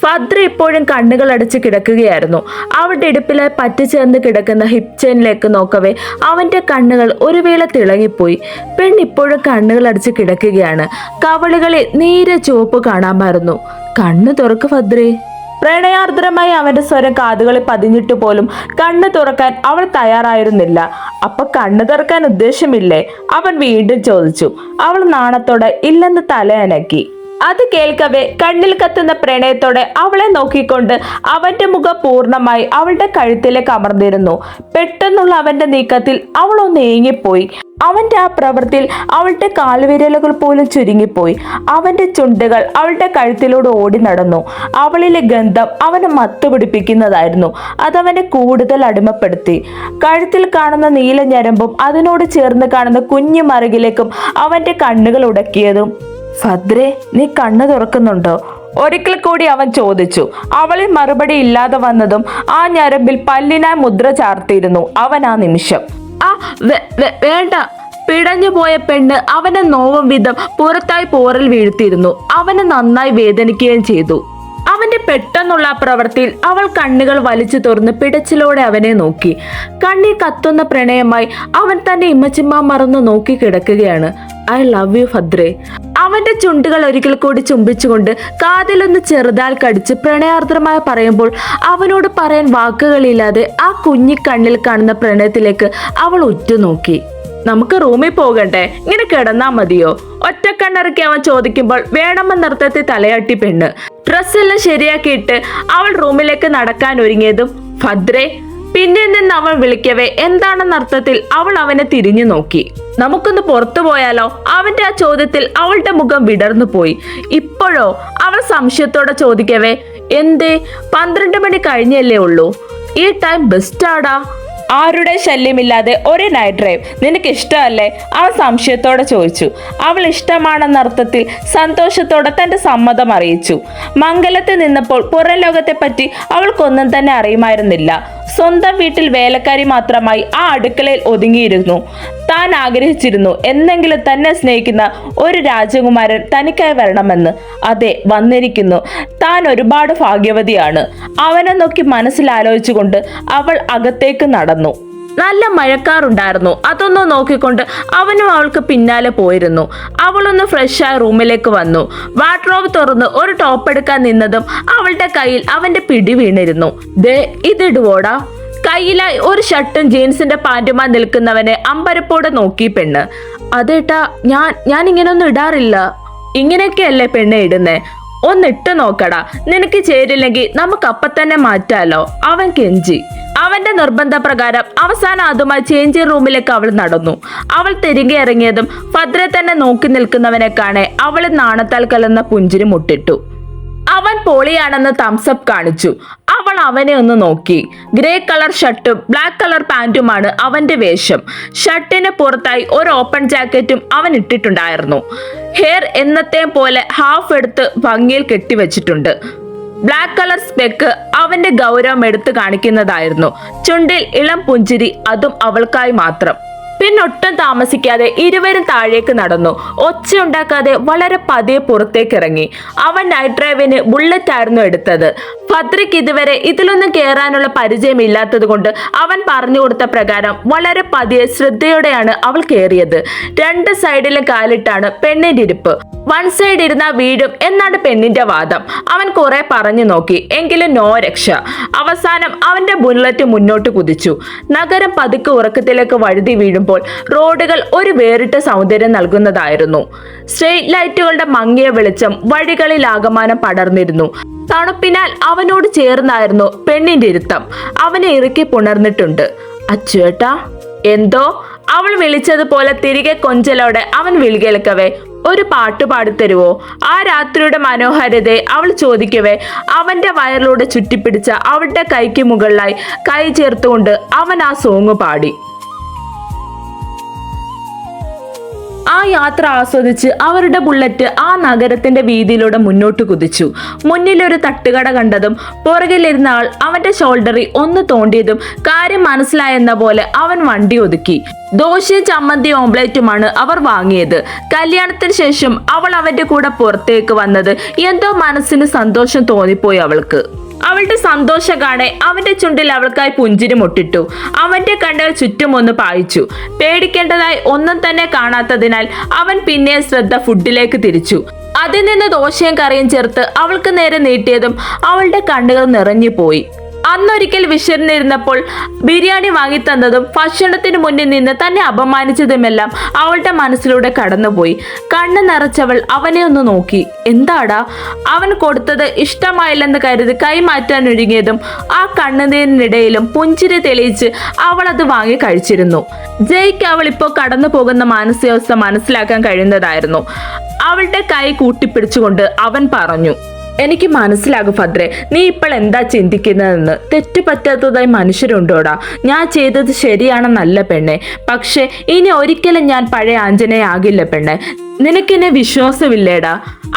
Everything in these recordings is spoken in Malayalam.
ഭദ്ര ഇപ്പോഴും കണ്ണുകൾ അടച്ച് കിടക്കുകയായിരുന്നു. അവളുടെ ഇടുപ്പിലെ പറ്റിച്ചേർന്ന് കിടക്കുന്ന ഹിപ് ചെയിനിലേക്ക് നോക്കവേ അവന്റെ കണ്ണുകൾ ഒരു വേള തിളങ്ങിപ്പോയി. പെണ്ണിപ്പോഴും കണ്ണുകൾ അടച്ച് കിടക്കുകയാണ്. കവളുകളിൽ നീല ചുവപ്പ് കാണാമായിരുന്നു. കണ്ണു തുറക്ക് ഭദ്രേ. പ്രണയാർദ്രമായി അവന്റെ സ്വരം കാതുകളിൽ പതിഞ്ഞിട്ട് പോലും കണ്ണ് തുറക്കാൻ അവൾ തയ്യാറായിരുന്നില്ല. അപ്പൊ കണ്ണു തുറക്കാൻ ഉദ്ദേശമില്ലേ? അവൻ വീണ്ടും ചോദിച്ചു. അവൾ നാണത്തോടെ ഇല്ലെന്ന് തലയനക്കി. അത് കേൾക്കവേ കണ്ണിൽ കത്തുന്ന പ്രണയത്തോടെ അവളെ നോക്കിക്കൊണ്ട് അവന്റെ മുഖം പൂർണ്ണമായി അവളുടെ കഴുത്തിലേക്ക് അമർന്നിരുന്നു. പെട്ടെന്നുള്ള അവന്റെ നീക്കത്തിൽ അവൾ ഒന്ന് ഏങ്ങിപ്പോയി. അവന്റെ ആ പ്രവൃത്തിയിൽ അവളുടെ കാൽവിരലുകൾ പോലും ചുരുങ്ങിപ്പോയി. അവന്റെ ചുണ്ടുകൾ അവളുടെ കഴുത്തിലൂടെ ഓടി നടന്നു. അവളിലെ ഗന്ധം അവനെ മത്തുപിടിപ്പിക്കുന്നതായിരുന്നു. അതവനെ കൂടുതൽ അടിമപ്പെടുത്തി. കഴുത്തിൽ കാണുന്ന നീല ഞരമ്പും അതിനോട് ചേർന്ന് കാണുന്ന കുഞ്ഞു മറുകിലേക്കും അവന്റെ കണ്ണുകൾ ഉടക്കിയതും. ഭദ്രേ, നീ കണ്ണു തുറക്കുന്നുണ്ടോ? ഒരിക്കൽ കൂടി അവൻ ചോദിച്ചു. അവളിൽ മറുപടി ഇല്ലാതെ വന്നതും ആ ഞരമ്പിൽ പല്ലിനായി മുദ്ര ചാർത്തിയിരുന്നു അവൻ ആ നിമിഷം. വേണ്ട. പിടഞ്ഞു പോയ പെണ്ണ് അവനെ നോവും വിധം പുറത്തായി പോറൽ വീഴ്ത്തിയിരുന്നു. അവന് നന്നായി വേദനിക്കുകയും ചെയ്തു. അവന്റെ പെട്ടെന്നുള്ള പ്രവൃത്തിയിൽ അവൾ കണ്ണുകൾ വലിച്ചു തുറന്ന് പിടച്ചിലോടെ അവനെ നോക്കി. കണ്ണിൽ കത്തുന്ന പ്രണയമായി അവൻ തന്റെ ഇമ്മച്ചിമ്മ മറന്ന് നോക്കി കിടക്കുകയാണ്. ഐ ലവ് യു ഭദ്രേ. അവന്റെ ചുണ്ടുകൾ ഒരിക്കൽ കൂടി ചുംബിച്ചുകൊണ്ട് കാതിലൊന്ന് ചെറുതാൽ കടിച്ച് പ്രണയാർദ്രമായി പറയുമ്പോൾ അവനോട് പറയാൻ വാക്കുകളില്ലാതെ ആ കുഞ്ഞിക്കണ്ണിൽ കാണുന്ന പ്രണയത്തിലേക്ക് അവൾ ഉറ്റുനോക്കി. നമുക്ക് റൂമിൽ പോകണ്ടേ? ഇങ്ങനെ കിടന്നാ മതിയോ? ഒറ്റക്കണ്ണിറക്കി അവൻ ചോദിക്കുമ്പോൾ വേണമെന്നർത്ഥത്തിൽ തലയാട്ടി പെണ്ണ്. ഡ്രസ്സെല്ലാം ശരിയാക്കിയിട്ട് അവൾ റൂമിലേക്ക് നടക്കാൻ ഒരുങ്ങിയതും ഭദ്രേ പിന്നിൽ നിന്ന് അവൾ വിളിക്കവേ എന്താണെന്നർത്ഥത്തിൽ അവൾ അവനെ തിരിഞ്ഞു നോക്കി. നമുക്കൊന്ന് പുറത്തു പോയാലോ? അവന്റെ ആ ചോദ്യത്തിൽ അവളുടെ മുഖം വിടർന്നു പോയി. ഇപ്പോഴോ? അവൾ സംശയത്തോടെ ചോദിക്കവേ എന്തേ? 12 മണി കഴിഞ്ഞല്ലേ ഉള്ളൂ. ഈ ടൈം ബെസ്റ്റാടാ. ആരുടെ ശല്യമില്ലാതെ ഒരു നൈറ്റ് ഡ്രൈവ് നിനക്ക് ഇഷ്ടമല്ലേ? അവൻ സംശയത്തോടെ ചോദിച്ചു. അവൾ ഇഷ്ടമാണെന്നർത്ഥത്തിൽ സന്തോഷത്തോടെ തന്റെ സമ്മതം അറിയിച്ചു. മംഗലത്തിൽ നിന്നപ്പോൾ പുറം ലോകത്തെ പറ്റി അവൾക്കൊന്നും തന്നെ അറിയുമായിരുന്നില്ല. സ്വന്തം വീട്ടിൽ വേലക്കാരി മാത്രമായി ആ അടുക്കളയിൽ ഒതുങ്ങിയിരുന്നു. താൻ ആഗ്രഹിച്ചിരുന്നു എന്നെങ്കിലും തന്നെ സ്നേഹിക്കുന്ന ഒരു രാജകുമാരൻ തനിക്കായി വരണമെന്ന്. അതെ, വന്നിരിക്കുന്നു. താൻ ഒരുപാട് ഭാഗ്യവതിയാണ്. അവനെ നോക്കി മനസ്സിലാലോചിച്ചുകൊണ്ട് അവൾ അകത്തേക്ക് നടന്നു. നല്ല മഴക്കാറുണ്ടായിരുന്നു. അതൊന്ന് നോക്കിക്കൊണ്ട് അവനും അവൾക്ക് പിന്നാലെ പോയിരുന്നു. അവളൊന്ന് ഫ്രഷായി റൂമിലേക്ക് വന്നു. വാർഡ്രോബ് തുറന്ന് ഒരു ടോപ്പ് എടുക്കാൻ നിന്നതും അവളുടെ കയ്യിൽ അവന്റെ പിടി വീണിരുന്നു. ദേ, ഇതിടുവോടാ. കയ്യിലായി ഒരു ഷർട്ടും ജീൻസിന്റെ പാന്റുമായി നിൽക്കുന്നവനെ അമ്പരപ്പോടെ നോക്കി പെണ്ണ്. അതേട്ടാ, ഞാൻ ഇങ്ങനൊന്നും ഇടാറില്ല. ഇങ്ങനെയൊക്കെയല്ലേ പെണ്ണെ ഇടുന്നേ? ഒന്നിട്ട് നോക്കടാ. നിനക്ക് ചേരില്ലെങ്കിൽ നമുക്ക് അപ്പം തന്നെ മാറ്റാലോ. അവൻ കെഞ്ചി. അവന്റെ നിർബന്ധപ്രകാരം അവസാനം അതുമായി ചേഞ്ചിങ് റൂമിലേക്ക് അവൾ നടന്നു. അവൾ തിരികെ ഇറങ്ങിയതും ഭദ്ര തന്നെ നോക്കി നിൽക്കുന്നവനെ കാണെ അവളെ നാണത്താൽ കലർന്ന പുഞ്ചിരി മുട്ടിട്ടു. അവൻ പൊളിയാണെന്ന് തംസപ്പ് കാണിച്ചു. അവൾ അവനെ ഒന്ന് നോക്കി. ഗ്രേ കളർ ഷർട്ടും ബ്ലാക്ക് കളർ പാന്റുമാണ് അവന്റെ വേഷം. ഷർട്ടിന് പുറത്തായി ഒരു ഓപ്പൺ ജാക്കറ്റും അവൻ ഇട്ടിട്ടുണ്ടായിരുന്നു. ഹെയർ എന്നത്തെ പോലെ ഹാഫ് എടുത്ത് ഭംഗിയിൽ കെട്ടിവെച്ചിട്ടുണ്ട്. ബ്ലാക്ക് കളർ സ്പെക്ക് അവന്റെ ഗൗരവം എടുത്തു കാണിക്കുന്നതായിരുന്നു. ചുണ്ടിൽ ഇളം പുഞ്ചിരി, അതും അവൾക്കായി മാത്രം. പിന്നൊട്ടും താമസിക്കാതെ ഇരുവരും താഴേക്ക് നടന്നു. ഒച്ചയുണ്ടാക്കാതെ വളരെ പതിയെ പുറത്തേക്ക് ഇറങ്ങി. അവൻ നൈറ്റ് ഡ്രൈവിന് ബുള്ളറ്റ് ആയിരുന്നു എടുത്തത്. ഭദ്രയ്ക്ക് ഇതുവരെ ഇതിലൊന്നും കയറാനുള്ള പരിചയമില്ലാത്തത് കൊണ്ട് അവൻ പറഞ്ഞു കൊടുത്ത പ്രകാരം വളരെ പതിയെ ശ്രദ്ധയോടെയാണ് അവൾ കയറിയത്. 2 സൈഡിലും കാലിട്ടാണ് പെണ്ണിന്റെ ഇരിപ്പ്. വൺ സൈഡ് ഇരുന്ന വീഴും എന്നാണ് പെണ്ണിന്റെ വാദം. അവൻ കുറെ പറഞ്ഞു നോക്കി, എങ്കിലും നോ രക്ഷ. അവസാനം അവന്റെ ബുള്ളറ്റ് മുന്നോട്ട് കുതിച്ചു. നഗരം പതുക്കെ ഉറക്കത്തിലേക്ക് വഴുതി വീഴുമ്പോൾ റോഡുകൾ ഒരു വേറിട്ട സൗന്ദര്യം നൽകുന്നതായിരുന്നു. സ്ട്രീറ്റ് ലൈറ്റുകളുടെ മങ്ങിയ വെളിച്ചം വഴികളിൽ ആകമാനം പടർന്നിരുന്നു. തണുപ്പിനാൽ അവനോട് ചേർന്നായിരുന്നു പെണ്ണിന്റെ ഇരുത്തം. അവനെ ഇറുക്കി പുണർന്നിട്ടുണ്ട്. അച്ചുവേട്ടാ. എന്തോ? അവൾ വിളിച്ചതുപോലെ തിരികെ കൊഞ്ചലോടെ അവൻ വിളി കേൾക്കവേ ഒരു പാട്ട് പാടിത്തരുവോ? ആ രാത്രിയുടെ മനോഹാരിതയെ അവൾ ചോദിക്കവേ അവന്റെ വയറിലൂടെ ചുറ്റിപ്പിടിച്ച അവളുടെ കൈക്ക് മുകളിലായി കൈ ചേർത്തുകൊണ്ട് അവൻ ആ സോങ് പാടി. ആ യാത്ര ആസ്വദിച്ച് അവരുടെ ബുള്ളറ്റ് ആ നഗരത്തിന്റെ വീതിയിലൂടെ മുന്നോട്ട് കുതിച്ചു. മുന്നിലൊരു തട്ടുകട കണ്ടതും പുറകിലിരുന്ന ആൾ അവന്റെ ഷോൾഡറിൽ ഒന്ന് തോണ്ടിയതും കാര്യം മനസ്സിലായെന്ന പോലെ അവൻ വണ്ടി ഒതുക്കി. ദോശയും ചമ്മന്തി ഓംപ്ലേറ്റുമാണ് അവർ വാങ്ങിയത്. കല്യാണത്തിന് ശേഷം അവൾ അവന്റെ കൂടെ പുറത്തേക്ക് വന്നത് എന്തോ മനസ്സിന് സന്തോഷം തോന്നിപ്പോയി അവൾക്ക്. അവളുടെ സന്തോഷം കാണെ അവന്റെ ചുണ്ടിൽ അവൾക്കായി പുഞ്ചിരി മുട്ടിട്ടു. അവന്റെ കണ്ണുകൾ ചുറ്റും ഒന്ന് പായിച്ചു. പേടിക്കേണ്ടതായി ഒന്നും തന്നെ കാണാത്തതിനാൽ അവൻ പിന്നെ ശ്രദ്ധ ഫുഡിലേക്ക് തിരിച്ചു. അതിൽ നിന്ന് ദോശയും കറിയും ചേർത്ത് അവൾക്ക് നേരെ നീട്ടിയതും അവളുടെ കണ്ണുകൾ നിറഞ്ഞു പോയി. അന്നൊരിക്കൽ വിശന്നിരുന്നപ്പോൾ ബിരിയാണി വാങ്ങിത്തന്നതും ഭക്ഷണത്തിന് മുന്നിൽ നിന്ന് തന്നെ അപമാനിച്ചതുമെല്ലാം അവളുടെ മനസ്സിലൂടെ കടന്നുപോയി. കണ്ണ് നിറച്ചവൾ അവനെ ഒന്ന് നോക്കി. എന്താടാ? അവൻ കൊടുത്തത് ഇഷ്ടമായില്ലെന്ന് കരുതി കൈമാറ്റാൻ ഒരുങ്ങിയതും ആ കണ്ണുനീരിനിടയിലും പുഞ്ചിരി തെളിയിച്ച് അവൾ അത് വാങ്ങി കഴിച്ചിരുന്നു. ജയ്ക്ക് അവൾ ഇപ്പോൾ കടന്നു പോകുന്ന മാനസികാവസ്ഥ മനസ്സിലാക്കാൻ കഴിയുന്നതായിരുന്നു. അവളുടെ കൈ കൂട്ടിപ്പിടിച്ചുകൊണ്ട് അവൻ പറഞ്ഞു, എനിക്ക് മനസ്സിലാകും ഭദ്രേ, നീ ഇപ്പോൾ എന്താ ചിന്തിക്കുന്നതെന്ന്. തെറ്റ് പറ്റാത്തതായി മനുഷ്യരുണ്ടോടാ? ഞാൻ ചെയ്തത് ശരിയാണെന്നല്ല പെണ്ണെ, പക്ഷെ ഇനി ഒരിക്കലും ഞാൻ പഴയ ആഞ്ജനയാകില്ല പെണ്ണെ. നിനക്കെന്നെ വിശ്വാസമില്ലേടാ?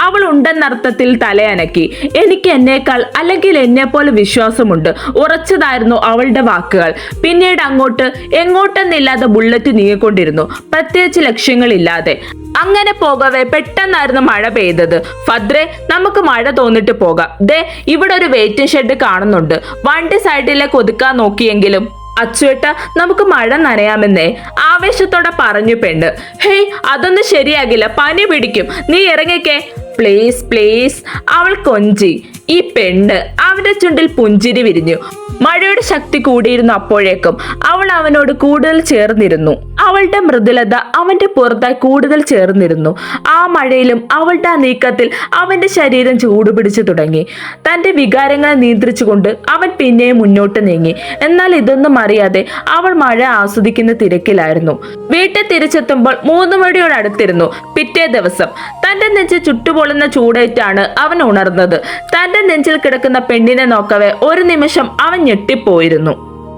അവൾ ഉണ്ടെന്നർത്ഥത്തിൽ തലയനക്കി. എനിക്ക് എന്നേക്കാൾ അല്ലെങ്കിൽ എന്നെ പോലെ വിശ്വാസമുണ്ട്. ഉറച്ചതായിരുന്നു അവളുടെ വാക്കുകൾ. പിന്നീട് അങ്ങോട്ട് എങ്ങോട്ടെന്നില്ലാതെ ബുള്ളറ്റ് നീങ്ങിക്കൊണ്ടിരുന്നു, പ്രത്യേകിച്ച് ലക്ഷ്യങ്ങളില്ലാതെ. അങ്ങനെ പോകവേ പെട്ടെന്നായിരുന്നു മഴ പെയ്തത്. ഭദ്രേ, നമുക്ക് മഴ തോന്നിട്ട് പോകാം. ദേ, ഇവിടെ ഒരു വെയിറ്റിംഗ് ഷെഡ് കാണുന്നുണ്ട്. വണ്ടി സൈഡിലേക്ക് ഒതുക്കാൻ നോക്കിയെങ്കിലും അച്ചുവേട്ട, നമുക്ക് മഴ നനയാമെന്നേ ആവേശത്തോടെ പറഞ്ഞു പെണ്ണ്. ഹേയ്, അതൊന്നും ശരിയാകില്ല, പനി പിടിക്കും, നീ ഇറങ്ങിക്കേ പ്ലീസ് പ്ലീസ്, അവൾ കൊഞ്ചി. ഈ പെണ്ണ്. അവന്റെ ചുണ്ടിൽ പുഞ്ചിരി വിരിഞ്ഞു. മഴയുടെ ശക്തി കൂടിയിരുന്നു. അപ്പോഴേക്കും അവൾ അവനോട് കൂടുതൽ ചേർന്നിരുന്നു. അവളുടെ മൃദുലത അവന്റെ പുറത്തായി കൂടുതൽ ചേർന്നിരുന്നു. ആ മഴയിലും അവളുടെ ആ നീക്കത്തിൽ അവന്റെ ശരീരം ചൂടുപിടിച്ചു തുടങ്ങി. തന്റെ വികാരങ്ങളെ നിയന്ത്രിച്ചുകൊണ്ട് അവൻ പിന്നെയും മുന്നോട്ട് നീങ്ങി. എന്നാൽ ഇതൊന്നും അറിയാതെ അവൾ മഴ ആസ്വദിക്കുന്ന തിരക്കിലായിരുന്നു. വീട്ടിൽ തിരിച്ചെത്തുമ്പോൾ 3 മണിയോട് അടുത്തിരുന്നു. പിറ്റേ ദിവസം തന്റെ നെഞ്ച് ചുട്ടുപൊള്ളുന്ന ചൂടേറ്റാണ് അവൻ ഉണർന്നത്. തന്റെ നെഞ്ചിൽ കിടക്കുന്ന പെണ്ണിനെ നോക്കവേ ഒരു നിമിഷം അവൻ ഞെട്ടിപ്പോയിരുന്നു.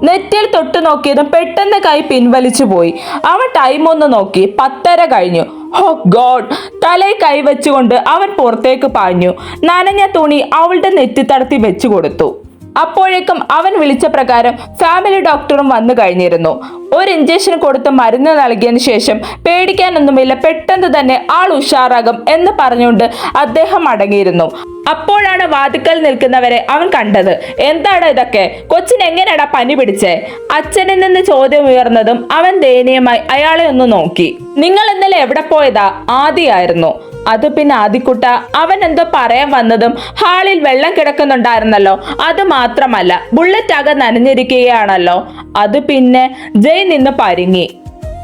നെറ്റിൽ തൊട്ടു നോക്കിയതും പെട്ടെന്ന് കൈ പിൻവലിച്ചു പോയി. അവൻ ടൈം ഒന്ന് നോക്കി. 10:30 കഴിഞ്ഞു. ഓ ഗോഡ്! തലയിൽ കൈവച്ചുകൊണ്ട് അവൻ പുറത്തേക്ക് പാഞ്ഞു. നനഞ്ഞ തുണി അവളുടെ നെറ്റിത്തടത്തി വെച്ചു കൊടുത്തു. അപ്പോഴേക്കും അവൻ വിളിച്ച പ്രകാരം ഫാമിലി ഡോക്ടറും വന്നു കഴിഞ്ഞിരുന്നു. ഒരു ഇഞ്ചക്ഷൻ കൊടുത്ത് മരുന്ന് നൽകിയതിനു ശേഷം പേടിക്കാനൊന്നുമില്ല, പെട്ടെന്ന് തന്നെ ആൾ ഉഷാറാകും എന്ന് പറഞ്ഞുകൊണ്ട് അദ്ദേഹം അടങ്ങിയിരുന്നു. അപ്പോഴാണ് വാതിക്കൽ നിൽക്കുന്നവരെ അവൻ കണ്ടത്. എന്താണ് ഇതൊക്കെ? കൊച്ചിന് എങ്ങനെയാടാ പനി പിടിച്ചേ? അച്ഛനിൽ നിന്ന് ചോദ്യം ഉയർന്നതും അവൻ ദയനീയമായി അയാളെ ഒന്ന് നോക്കി. നിങ്ങൾ ഇന്നലെ എവിടെ പോയതാ? ആദിയായിരുന്നു. അത് പിന്നെ ആദിക്കുട്ട, അവൻ എന്തോ പറയാൻ വന്നതും ഹാളിൽ വെള്ളം കിടക്കുന്നുണ്ടായിരുന്നല്ലോ. അത് മാത്രമല്ല, ബുള്ളറ്റ് ആകെ നനഞ്ഞിരിക്കുകയാണല്ലോ. അത് പിന്നെ ജയ് നിന്ന് പരിങ്ങി.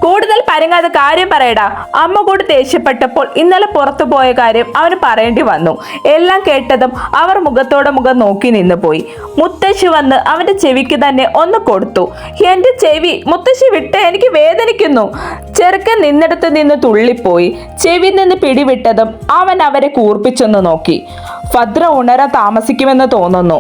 കൂടുതൽ പരങ്ങാതെ കാര്യം പറയടാ. അമ്മ കൂടി ദേഷ്യപ്പെട്ടപ്പോൾ ഇന്നലെ പുറത്തു പോയ കാര്യം അവന് പറയേണ്ടി വന്നു. എല്ലാം കേട്ടതും അവർ മുഖത്തോടെ മുഖം നോക്കി നിന്ന് പോയി. മുത്തശ്ശി വന്ന് അവന്റെ ചെവിക്ക് തന്നെ ഒന്ന് കൊടുത്തു. എന്റെ ചെവി മുത്തശ്ശി വിട്ട്, എനിക്ക് വേദനിക്കുന്നു. ചെറുക്കൻ നിന്നിടത്ത് നിന്ന് തുള്ളിപ്പോയി. ചെവി നിന്ന് പിടിവിട്ടതും അവൻ അവരെ കൂർപ്പിച്ചൊന്ന് നോക്കി. ഭദ്ര ഉണരാൻ താമസിക്കുമെന്ന് തോന്നുന്നു.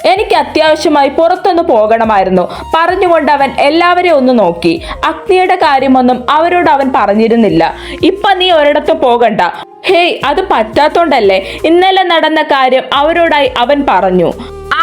എനിക്ക് അത്യാവശ്യമായി പുറത്തൊന്ന് പോകണമായിരുന്നു പറഞ്ഞുകൊണ്ട് അവൻ എല്ലാവരെയും ഒന്ന് നോക്കി. അഗ്നിയുടെ കാര്യമൊന്നും അവരോട് അവൻ പറഞ്ഞിരുന്നില്ല. ഇപ്പൊ നീ ഒരിടത്തും പോകണ്ട. ഹേയ്, അത് പറ്റാത്തോണ്ടല്ലേ. ഇന്നലെ നടന്ന കാര്യം അവരോടായി അവൻ പറഞ്ഞു.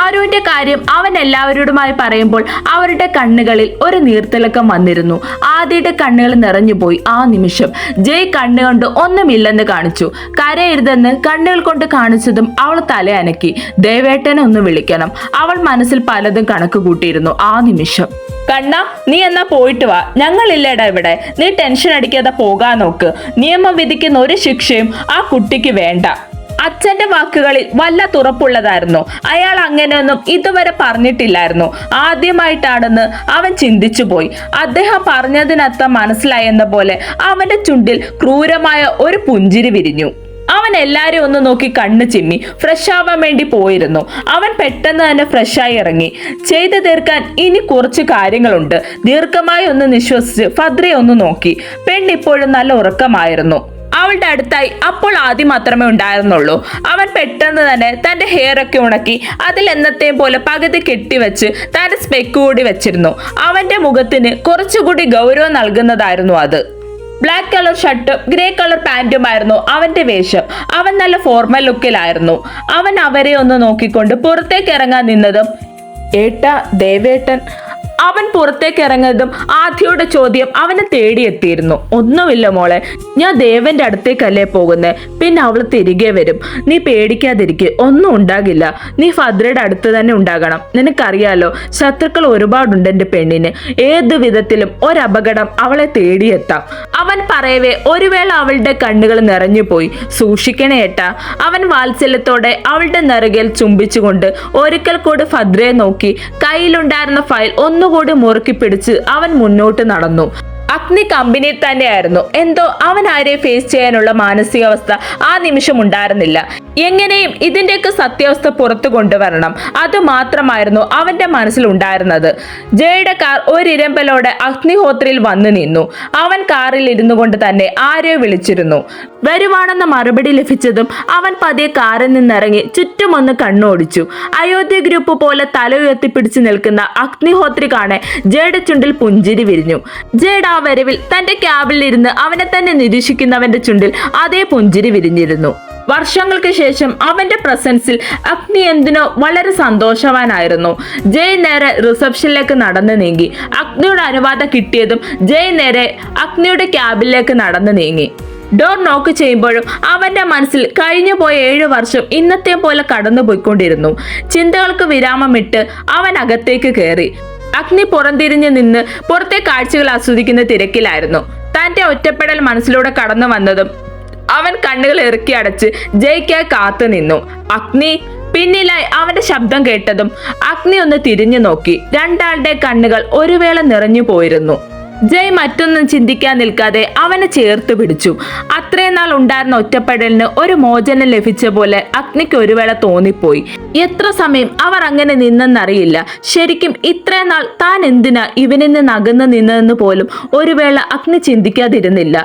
ആരുവിന്റെ കാര്യം അവൻ എല്ലാവരോടുമായി പറയുമ്പോൾ അവരുടെ കണ്ണുകളിൽ ഒരു നീർത്തിളക്കം വന്നിരുന്നു. ആദിയുടെ കണ്ണുകൾ നിറഞ്ഞുപോയി. ആ നിമിഷം ജയ് കണ്ണുകൊണ്ട് ഒന്നുമില്ലെന്ന് കാണിച്ചു. കരയരുതെന്ന് കണ്ണുകൾ കൊണ്ട് കാണിച്ചതും അവൾ തലയനക്കി. ദേവേട്ടനെ ഒന്ന് വിളിക്കണം. അവൾ മനസ്സിൽ പലതും കണക്ക് കൂട്ടിയിരുന്നു. ആ നിമിഷം കണ്ണ, നീ എന്നാ പോയിട്ട് വാ, ഞങ്ങളില്ലേടാ ഇവിടെ. നീ ടെൻഷൻ അടിക്കാതെ പോകാൻ നോക്ക്. നിയമം വിധിക്കുന്ന ഒരു ശിക്ഷയും ആ കുട്ടിക്ക് വേണ്ട. അച്ഛന്റെ വാക്കുകളിൽ വല്ല തുറപ്പുള്ളതായിരുന്നു. അയാൾ അങ്ങനെയൊന്നും ഇതുവരെ പറഞ്ഞിട്ടില്ലായിരുന്നു. ആദ്യമായിട്ടാണെന്ന് അവൻ ചിന്തിച്ചു പോയി. അദ്ദേഹം പറഞ്ഞതിനർത്ഥം മനസ്സിലായെന്ന പോലെ അവന്റെ ചുണ്ടിൽ ക്രൂരമായ ഒരു പുഞ്ചിരി വിരിഞ്ഞു. അവൻ എല്ലാരെയും ഒന്ന് നോക്കി കണ്ണ് ചിമ്മി ഫ്രഷ് ആവാൻ വേണ്ടി പോയിരുന്നു. അവൻ പെട്ടെന്ന് തന്നെ ഫ്രഷായി ഇറങ്ങി. ചെയ്തു തീർക്കാൻ ഇനി കുറച്ച് കാര്യങ്ങളുണ്ട്. ദീർഘമായി ഒന്ന് നിശ്വസിച്ച് ഭദ്രയെ ഒന്ന് നോക്കി. പെണ്ണിപ്പോഴും നല്ല ഉറക്കമായിരുന്നു. അവളുടെ അടുത്തായി അപ്പോൾ ആദ്യം മാത്രമേ ഉണ്ടായിരുന്നുള്ളൂ. അവൻ പെട്ടെന്ന് തന്നെ തന്റെ ഹെയർ ഒക്കെ ഉണക്കി അതിൽ എന്നത്തെയും പോലെ പകുതി കെട്ടിവെച്ച് തന്റെ സ്പെക്ക് കൂടി വെച്ചിരുന്നു. അവന്റെ മുഖത്തിന് കുറച്ചുകൂടി ഗൗരവം നൽകുന്നതായിരുന്നു അത്. ബ്ലാക്ക് കളർ ഷർട്ടും ഗ്രേ കളർ പാന്റുമായിരുന്നു അവന്റെ വേഷം. അവൻ നല്ല ഫോർമൽ ലുക്കിലായിരുന്നു. അവൻ അവരെ ഒന്ന് നോക്കിക്കൊണ്ട് പുറത്തേക്ക് ഇറങ്ങാൻ നിന്നതും ഏട്ടാ ദേവേട്ടൻ. അവൻ പുറത്തേക്ക് ഇറങ്ങുന്നതും ആദ്യയുടെ ചോദ്യം അവനെ തേടിയെത്തിയിരുന്നു. ഒന്നുമില്ല മോളെ, ഞാൻ ദേവന്റെ അടുത്തേക്കല്ലേ പോകുന്നേ, പിന്നെ അവൾ തിരികെ വരും. നീ പേടിക്കാതിരിക്കുക, ഒന്നും ഉണ്ടാകില്ല. നീ ഭദ്രയുടെ അടുത്ത് തന്നെ ഉണ്ടാകണം. നിനക്കറിയാലോ, ശത്രുക്കൾ ഒരുപാടുണ്ട് എന്റെ പെണ്ണിന്. ഏതു വിധത്തിലും ഒരപകടം അവളെ തേടിയെത്താം. അവൻ പറയവേ ഒരു വേള അവളുടെ കണ്ണുകൾ നിറഞ്ഞുപോയി. സൂക്ഷിക്കണേ ഏട്ടാ. അവൻ വാത്സല്യത്തോടെ അവളുടെ നെറുകയിൽ ചുംബിച്ചുകൊണ്ട് ഒരിക്കൽ കൂടി ഭദ്രയെ നോക്കി കയ്യിലുണ്ടായിരുന്ന ഫയൽ ഒന്നുകൂടി മുറുക്കി പിടിച്ച് അവൻ മുന്നോട്ട് നടന്നു. അഗ്നി കമ്പനിയിൽ തന്നെയായിരുന്നു. എന്തോ അവൻ ആരെ ഫേസ് ചെയ്യാനുള്ള മാനസികാവസ്ഥ ആ നിമിഷം ഉണ്ടായിരുന്നില്ല. എങ്ങനെയും ഇതിന്റെയൊക്കെ സത്യാവസ്ഥ പുറത്തു കൊണ്ടുവരണം, അത് മാത്രമായിരുന്നു അവന്റെ മനസ്സിൽ ഉണ്ടായിരുന്നത്. ജയുടെ കാർ ഒരിരമ്പലോടെ അഗ്നിഹോത്രിയിൽ വന്നു നിന്നു. അവൻ കാറിൽ ഇരുന്നു കൊണ്ട് തന്നെ ആരെയോ വിളിച്ചിരുന്നു. വരുവാണെന്ന മറുപടി ലഭിച്ചതും അവൻ പതിയെ കാറിൽ നിന്നിറങ്ങി ചുറ്റുമൊന്ന് കണ്ണോടിച്ചു. അയോധ്യ ഗ്രൂപ്പ് പോലെ തല ഉയർത്തിപ്പിടിച്ചു നിൽക്കുന്ന അഗ്നിഹോത്രി കാണെ ജയുടെ ചുണ്ടിൽ പുഞ്ചിരി വിരിഞ്ഞു. ജയുടെ ആ വരവിൽ തന്റെ ക്യാബിൽ ഇരുന്ന് അവനെ തന്നെ നിരീക്ഷിക്കുന്നവന്റെ ചുണ്ടിൽ അതേ പുഞ്ചിരി വിരിഞ്ഞിരുന്നു. വർഷങ്ങൾക്ക് ശേഷം അവന്റെ പ്രസൻസിൽ അഗ്നി എന്തിനോ വളരെ സന്തോഷവാനായിരുന്നു. ജയ് നേരെ റിസപ്ഷനിലേക്ക് നടന്നു നീങ്ങി. അഗ്നിയുടെ അനുവാദം കിട്ടിയതും ജയ് നേരെ അഗ്നിയുടെ ക്യാബിലേക്ക് നടന്നു നീങ്ങി. ഡോർ നോക്ക് ചെയ്യുമ്പോഴും അവന്റെ മനസ്സിൽ കഴിഞ്ഞു പോയ 7 വർഷം ഇന്നത്തെ പോലെ കടന്നു പോയിക്കൊണ്ടിരുന്നു. ചിന്തകൾക്ക് വിരാമമിട്ട് അവൻ അകത്തേക്ക് കയറി. അഗ്നി പുറംതിരിഞ്ഞു നിന്ന് പുറത്തെ കാഴ്ചകൾ ആസ്വദിക്കുന്ന തിരക്കിലായിരുന്നു. തന്റെ ഒറ്റപ്പെടൽ മനസ്സിലൂടെ കടന്നു വന്നതും അവൻ കണ്ണുകൾ ഇറുക്കി അടച്ച് ജയ്ക്കായി കാത്തു നിന്നു. അഗ്നി. പിന്നിലായി അവന്റെ ശബ്ദം കേട്ടതും അഗ്നി ഒന്ന് തിരിഞ്ഞു നോക്കി. രണ്ടാളുടെ കണ്ണുകൾ ഒരു വേള നിറഞ്ഞു പോയിരുന്നു. ജയ് മറ്റൊന്നും ചിന്തിക്കാൻ നിൽക്കാതെ അവനെ ചേർത്ത് പിടിച്ചു. അത്രയും നാൾ ഉണ്ടായിരുന്ന ഒറ്റപ്പെടലിന് ഒരു മോചനം ലഭിച്ച പോലെ അഗ്നിക്ക് ഒരു വേള തോന്നിപ്പോയി. എത്ര സമയം അവർ അങ്ങനെ നിന്നെന്നറിയില്ല. ശരിക്കും ഇത്രയും നാൾ താൻ എന്തിനാ ഇവനിൽ നിന്ന് അകന്നു നിന്നതെന്ന് പോലും ഒരു വേള അഗ്നി ചിന്തിക്കാതിരുന്നില്ല.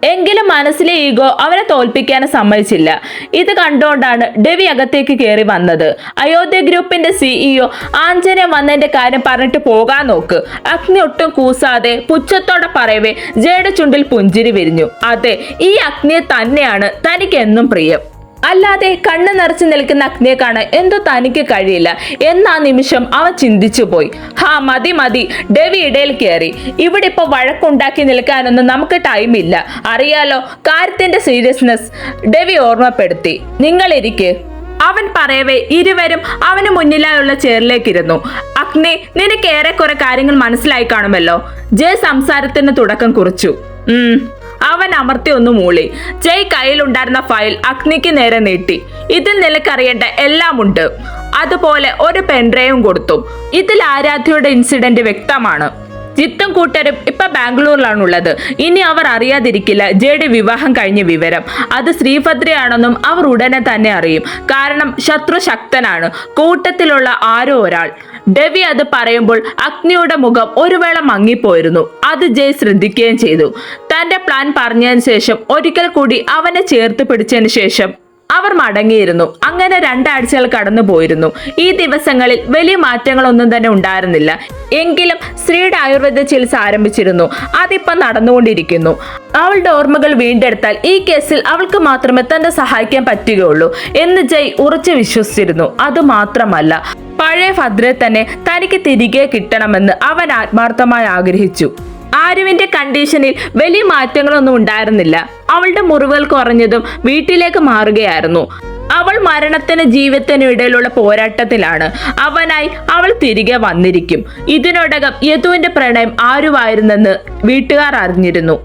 എങ്കിലും മനസ്സിലെ ഈഗോ അവനെ തോൽപ്പിക്കാനും സമ്മതിച്ചില്ല. ഇത് കണ്ടുകൊണ്ടാണ് ഡെവി അകത്തേക്ക് കയറി വന്നത്. അയോധ്യ ഗ്രൂപ്പിന്റെ CEO ആഞ്ജനെ വന്നതിന്റെ കാര്യം പറഞ്ഞിട്ട് പോകാൻ നോക്ക്. അഗ്നി ഒട്ടും കൂസാതെ പുച്ഛത്തോടെ പറയവേ ജയുടെ ചുണ്ടിൽ പുഞ്ചിരി വിരിഞ്ഞു. അതെ, ഈ അഗ്നിയെ തന്നെയാണ് തനിക്ക് എന്നും പ്രിയം. അല്ലാതെ കണ്ണ് നിറച്ചു നിൽക്കുന്ന അഗ്നിയെ കാണാൻ എന്തോ തനിക്ക് കഴിയില്ല എന്നാ നിമിഷം അവൻ ചിന്തിച്ചു പോയി. മതി മതി. ഡെവി ഇടയിൽ കയറി. ഇവിടെ ഇപ്പൊ വഴക്കുണ്ടാക്കി നിൽക്കാനൊന്നും നമുക്ക് ടൈമില്ല. അറിയാലോ കാര്യത്തിന്റെ സീരിയസ്നെസ് ഡെവി ഓർമ്മപ്പെടുത്തി. നിങ്ങൾ ഇരിക്ക്. അവൻ പറയവേ ഇരുവരും അവന് മുന്നിലായുള്ള ചെയറിലേക്കിരുന്നു. അഗ്നി, നിനക്ക് ഏറെക്കുറെ കാര്യങ്ങൾ മനസ്സിലായി കാണുമല്ലോ. ജയ് സംസാരത്തിന് തുടക്കം കുറിച്ചു. അവൻ അമർത്തി ഒന്ന് മൂളി. ജയ് കയ്യിലുണ്ടായിരുന്ന ഫയൽ അഗ്നിക്ക് നേരെ നീട്ടി. ഇതിൽ നിനക്കറിയേണ്ട എല്ലാം ഉണ്ട്. അതുപോലെ ഒരു പെൻഡ്രൈവും കൊടുത്തു. ഇതിൽ ആരാധ്യയുടെ ഇൻസിഡന്റ് വ്യക്തമാണ്. ജിത്തും കൂട്ടരും ഇപ്പൊ ബാംഗ്ലൂരിലാണുള്ളത്. ഇനി അവർ അറിയാതിരിക്കില്ല ജയുടെ വിവാഹം കഴിഞ്ഞ വിവരം. അത് ശ്രീഭദ്രയാണെന്നും അവർ ഉടനെ തന്നെ അറിയും. കാരണം ശത്രു ശക്തനാണ്, കൂട്ടത്തിലുള്ള ആരോ ഒരാൾ. ഡെവി അത് പറയുമ്പോൾ അഗ്നിയുടെ മുഖം ഒരു വേള മങ്ങിപ്പോയിരുന്നു. അത് ജയ് ശ്രദ്ധിക്കുകയും ചെയ്തു. തന്റെ പ്ലാൻ പറഞ്ഞതിന് ശേഷം ഒരിക്കൽ കൂടി അവനെ ചേർത്ത് പിടിച്ചതിന് ശേഷം അവർ മടങ്ങിയിരുന്നു. അങ്ങനെ 2 ആഴ്ചകൾ കടന്നു പോയിരുന്നു. ഈ ദിവസങ്ങളിൽ വലിയ മാറ്റങ്ങളൊന്നും തന്നെ ഉണ്ടായിരുന്നില്ല. എങ്കിലും ശ്രീയുടെ ആയുർവേദ ചികിത്സ ആരംഭിച്ചിരുന്നു. അതിപ്പം നടന്നുകൊണ്ടിരിക്കുന്നു. അവളുടെ ഓർമ്മകൾ വീണ്ടെടുത്താൽ ഈ കേസിൽ അവൾക്ക് മാത്രമേ തന്നെ സഹായിക്കാൻ പറ്റുകയുള്ളൂ എന്ന് ജയ് ഉറച്ചു വിശ്വസിച്ചിരുന്നു. അതുമാത്രമല്ല, പഴയ ഭദ്രയെ തന്നെ തനിക്ക് തിരികെ കിട്ടണമെന്ന് അവൻ ആത്മാർത്ഥമായി ആഗ്രഹിച്ചു. ആരുവിന്റെ കണ്ടീഷനിൽ വലിയ മാറ്റങ്ങളൊന്നും ഉണ്ടായിരുന്നില്ല. അവളുടെ മുറിവുകൾ കുറഞ്ഞതും വീട്ടിലേക്ക് മാറുകയായിരുന്നു. അവൾ മരണത്തിന് ജീവിതത്തിനും ഇടയിലുള്ള പോരാട്ടത്തിലാണ്. അവനായി അവൾ തിരികെ വന്നിരിക്കും. ഇതിനോടകം യദുവിന്റെ പ്രണയം ആരുവായിരുന്നെന്ന് വീട്ടുകാർ അറിഞ്ഞിരുന്നു.